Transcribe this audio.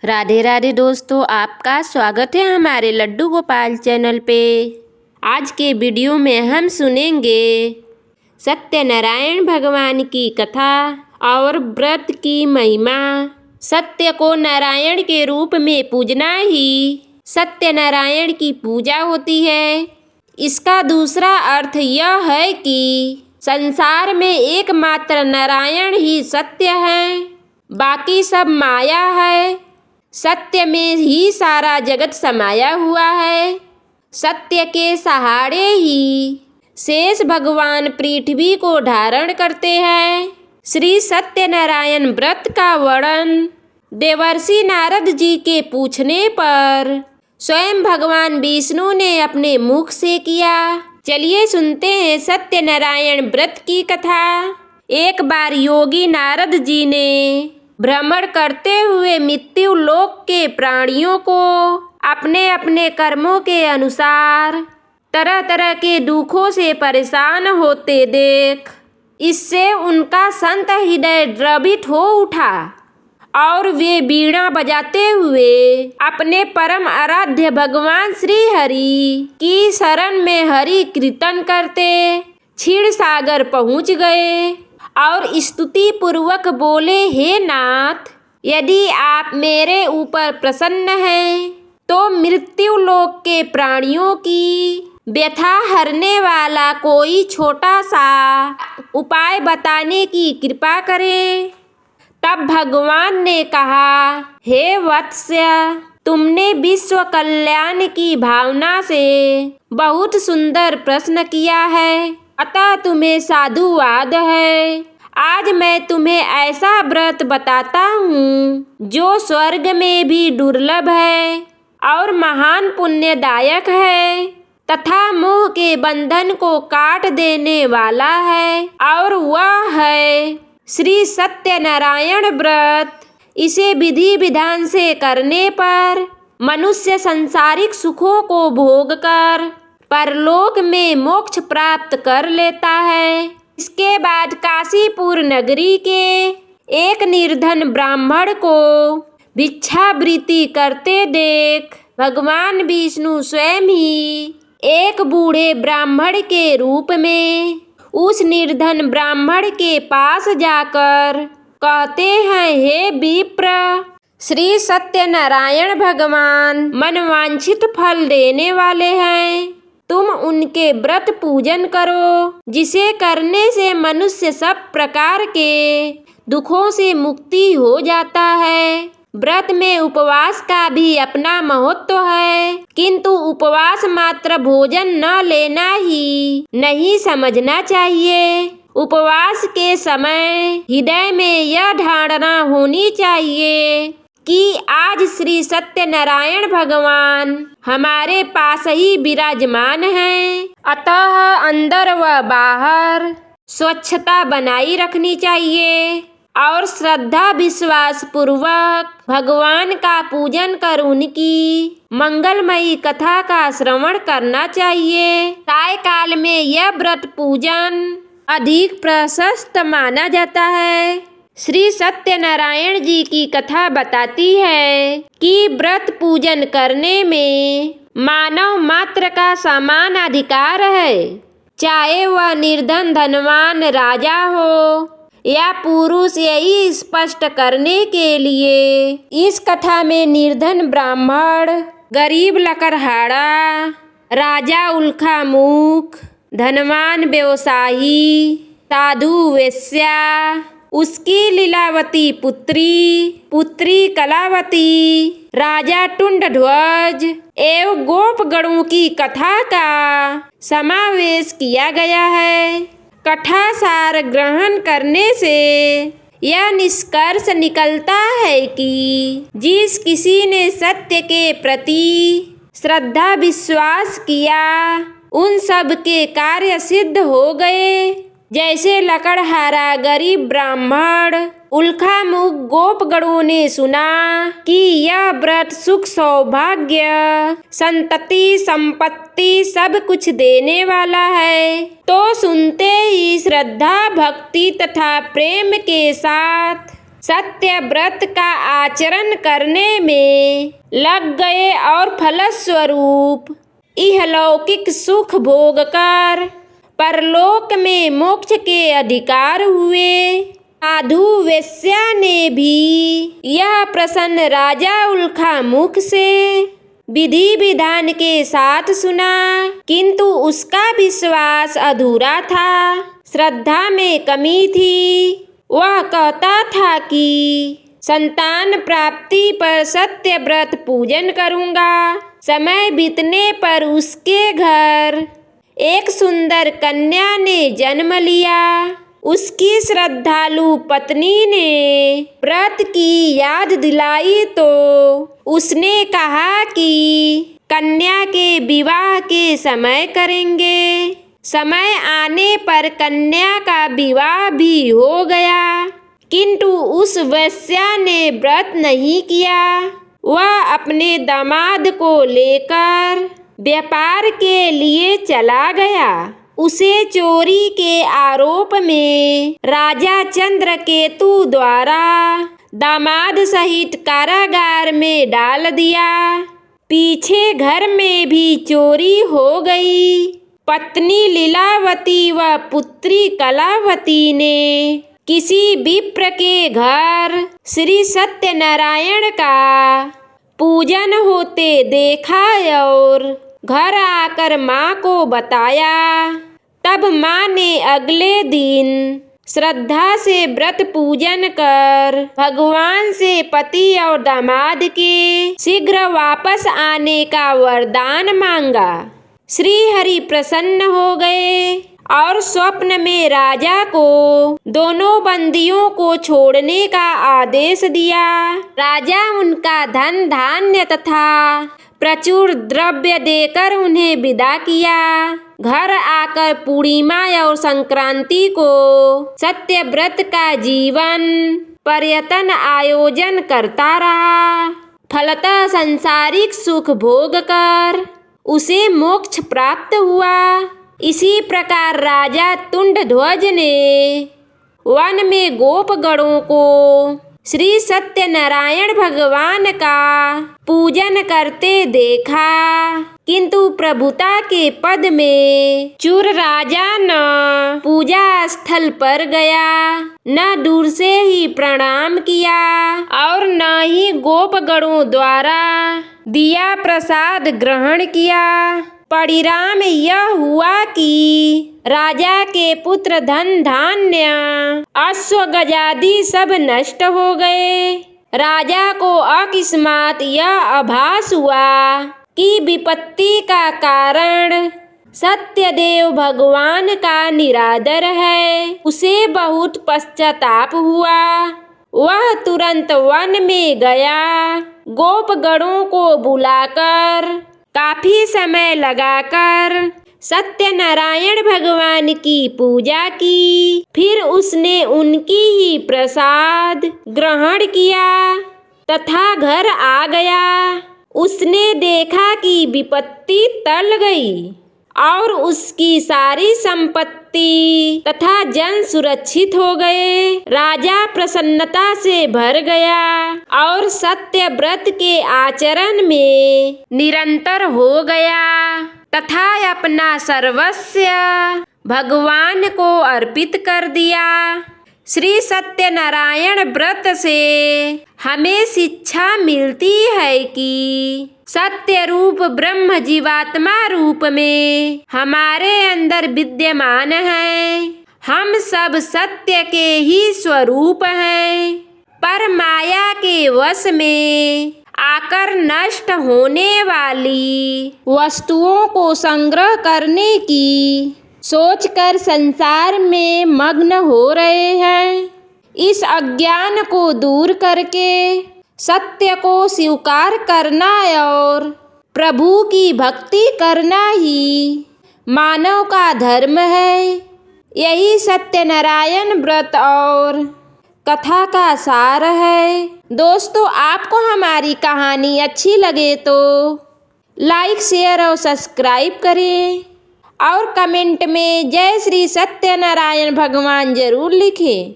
राधे राधे दोस्तों, आपका स्वागत है हमारे लड्डू गोपाल चैनल पे। आज के वीडियो में हम सुनेंगे सत्यनारायण भगवान की कथा और व्रत की महिमा। सत्य को नारायण के रूप में पूजना ही सत्यनारायण की पूजा होती है। इसका दूसरा अर्थ यह है कि संसार में एकमात्र नारायण ही सत्य है, बाकी सब माया है। सत्य में ही सारा जगत समाया हुआ है। सत्य के सहारे ही शेष भगवान पृथ्वी को धारण करते हैं। श्री सत्यनारायण व्रत का वर्णन देवर्षि नारद जी के पूछने पर स्वयं भगवान विष्णु ने अपने मुख से किया। चलिए सुनते हैं सत्यनारायण व्रत की कथा। एक बार योगी नारद जी ने भ्रमण करते हुए मृत्यु लोक के प्राणियों को अपने अपने कर्मों के अनुसार तरह तरह के दुखों से परेशान होते देख इससे उनका संत हृदय द्रवित हो उठा और वे वीणा बजाते हुए अपने परम आराध्य भगवान श्री हरि की शरण में हरि कीर्तन करते क्षीर सागर पहुँच गए और स्तुति पूर्वक बोले, हे नाथ, यदि आप मेरे ऊपर प्रसन्न हैं तो मृत्यु लोक के प्राणियों की व्यथा हरने वाला कोई छोटा सा उपाय बताने की कृपा करें। तब भगवान ने कहा, हे वत्स्य, तुमने विश्व कल्याण की भावना से बहुत सुंदर प्रश्न किया है, अतः तुम्हें साधुवाद है। आज मैं तुम्हें ऐसा व्रत बताता हूँ जो स्वर्ग में भी दुर्लभ है और महान पुण्यदायक है तथा मोह के बंधन को काट देने वाला है, और वह है श्री सत्यनारायण व्रत। इसे विधि विधान से करने पर मनुष्य सांसारिक सुखों को भोग कर परलोक में मोक्ष प्राप्त कर लेता है। इसके बाद काशीपुर नगरी के एक निर्धन ब्राह्मण को भिक्षावृत्ति करते देख भगवान विष्णु स्वयं ही एक बूढ़े ब्राह्मण के रूप में उस निर्धन ब्राह्मण के पास जाकर कहते हैं, हे विप्र, श्री सत्यनारायण भगवान मनवांछित फल देने वाले हैं। तुम उनके व्रत पूजन करो, जिसे करने से मनुष्य सब प्रकार के दुखों से मुक्ति हो जाता है। व्रत में उपवास का भी अपना महत्व है, किंतु उपवास मात्र भोजन न लेना ही नहीं समझना चाहिए। उपवास के समय हृदय में यह धारणा होनी चाहिए कि आज श्री सत्यनारायण भगवान हमारे पास ही विराजमान हैं, अतः अंदर व बाहर स्वच्छता बनाई रखनी चाहिए और श्रद्धा विश्वास पूर्वक भगवान का पूजन कर उनकी मंगलमयी कथा का श्रवण करना चाहिए। सायकाल में यह व्रत पूजन अधिक प्रशस्त माना जाता है। श्री सत्यनारायण जी की कथा बताती है कि व्रत पूजन करने में मानव मात्र का समान अधिकार है, चाहे वह निर्धन धनवान राजा हो या पुरुष। यही स्पष्ट करने के लिए इस कथा में निर्धन ब्राह्मण, गरीब लकड़हारा, राजा उल्का मुख, धनवान व्यवसायी, साधु वेश्या, उसकी लीलावती पुत्री कलावती, राजा टुंडध्वज एवं गोपगणों की कथा का समावेश किया गया है। कथा सार ग्रहण करने से यह निष्कर्ष निकलता है कि जिस किसी ने सत्य के प्रति श्रद्धा विश्वास किया, उन सब के कार्य सिद्ध हो गए। जैसे लकड़हारा गरीब ब्राह्मण, उल्का मुख गोपगणों ने सुना कि यह व्रत सुख सौभाग्य संतति संपत्ति सब कुछ देने वाला है, तो सुनते ही श्रद्धा भक्ति तथा प्रेम के साथ सत्य व्रत का आचरण करने में लग गए और फलस्वरूप इहलौकिक सुख भोग कर परलोक में मोक्ष के अधिकार हुए। साधु वेश्या ने भी यह प्रश्न राजा उल्का मुख से विधि विधान के साथ सुना, किंतु उसका विश्वास अधूरा था, श्रद्धा में कमी थी। वह कहता था कि संतान प्राप्ति पर सत्य व्रत पूजन करूंगा। समय बीतने पर उसके घर एक सुंदर कन्या ने जन्म लिया। उसकी श्रद्धालु पत्नी ने व्रत की याद दिलाई तो उसने कहा कि कन्या के विवाह के समय करेंगे। समय आने पर कन्या का विवाह भी हो गया, किंतु उस वेश्या ने व्रत नहीं किया। वह अपने दामाद को लेकर व्यापार के लिए चला गया। उसे चोरी के आरोप में राजा चंद्रकेतु द्वारा दामाद सहित कारागार में डाल दिया। पीछे घर में भी चोरी हो गई। पत्नी लीलावती व पुत्री कलावती ने किसी विप्र के घर श्री सत्यनारायण का पूजन होते देखा और घर आकर माँ को बताया। तब माँ ने अगले दिन श्रद्धा से व्रत पूजन कर भगवान से पति और दामाद के शीघ्र वापस आने का वरदान मांगा। श्री हरि प्रसन्न हो गए और स्वप्न में राजा को दोनों बंदियों को छोड़ने का आदेश दिया। राजा उनका धन धान्य तथा प्रचुर द्रव्य देकर उन्हें विदा किया। घर आकर पूर्णिमा और संक्रांति को सत्य व्रत का जीवन पर्यटन आयोजन करता रहा। फलतः सांसारिक सुख भोग कर उसे मोक्ष प्राप्त हुआ। इसी प्रकार राजा तुंडध्वज ने वन में गोपगणों को श्री सत्यनारायण भगवान का पूजन करते देखा, किंतु प्रभुता के पद में चूर राजा न पूजा स्थल पर गया, न दूर से ही प्रणाम किया और न ही गोपगणों द्वारा दिया प्रसाद ग्रहण किया। परिणाम यह हुआ कि राजा के पुत्र धन धान्य अश्व गजादि सब नष्ट हो गए। राजा को अकस्मात यह आभास हुआ कि विपत्ति का कारण सत्यदेव भगवान का निरादर है। उसे बहुत पश्चाताप हुआ। वह तुरंत वन में गया। गोपगणों को बुलाकर काफी समय लगाकर सत्यनारायण भगवान की पूजा की। फिर उसने उनकी ही प्रसाद ग्रहण किया तथा घर आ गया। उसने देखा कि विपत्ति टल गई और उसकी सारी संपत्ति तथा जन सुरक्षित हो गए। राजा प्रसन्नता से भर गया और सत्य व्रत के आचरण में निरंतर हो गया तथा अपना सर्वस्व भगवान को अर्पित कर दिया। श्री सत्यनारायण व्रत से हमें शिक्षा मिलती है कि सत्य रूप ब्रह्म जीवात्मा रूप में हमारे अंदर विद्यमान है। हम सब सत्य के ही स्वरूप हैं, पर माया के वश में आकर नष्ट होने वाली वस्तुओं को संग्रह करने की सोचकर संसार में मग्न हो रहे हैं। इस अज्ञान को दूर करके सत्य को स्वीकार करना और प्रभु की भक्ति करना ही मानव का धर्म है। यही सत्यनारायण व्रत और कथा का सार है। दोस्तों, आपको हमारी कहानी अच्छी लगे तो लाइक शेयर और सब्सक्राइब करें और कमेंट में जय श्री सत्यनारायण भगवान जरूर लिखें।